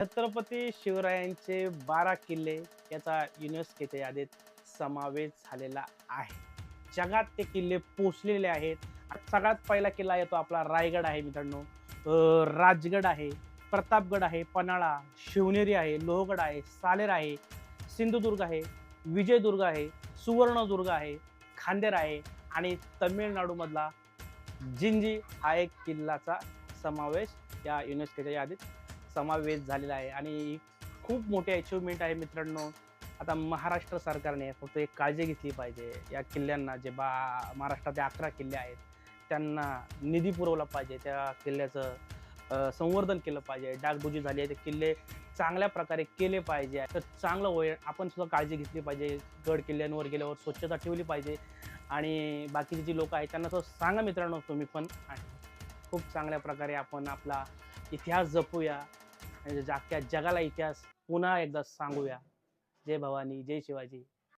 छत्रपती शिवरायांचे 12 किल्ले याचा युनेस्कोच्या यादीत समावेश झालेला आहे. जगात ते किल्ले पोहोचलेले आहेत. सगळ्यात पहिला किल्ला येतो आपला रायगड आहे मित्रांनो. राजगड आहे, प्रतापगड आहे, पन्हाळा, शिवनेरी आहे, लोहगड आहे, सालेर आहे, सिंधुदुर्ग आहे, विजयदुर्ग आहे, सुवर्णदुर्ग आहे, खांदेर आहे आणि तमिळनाडूमधला जिंजी हा एक किल्ल्याचा समावेश या युनेस्कोच्या यादीत समावेश झालेला आहे आणि ही खूप मोठी अचिव्हमेंट आहे मित्रांनो. आता महाराष्ट्र सरकारने फक्त एक काळजी घेतली पाहिजे. या किल्ल्यांना जे महाराष्ट्राचे 11 किल्ले आहेत, त्यांना निधी पुरवला पाहिजे. त्या किल्ल्याचं संवर्धन केलं पाहिजे. डागडुजी झाली आहे, ते किल्ले चांगल्या प्रकारे केले पाहिजे. तर चांगलं होईल. आपण सुद्धा काळजी घेतली पाहिजे. गड किल्ल्यांवर गेल्यावर स्वच्छता ठेवली पाहिजे आणि बाकीची जी लोकं आहेत त्यांना तर सांगा मित्रांनो तुम्ही पण. आणि खूप चांगल्या प्रकारे आपण आपला इतिहास जपूया आणि अख्ख्या जगाला इतिहास पुन्हा एकदा सांगूया. जय भवानी, जय शिवाजी.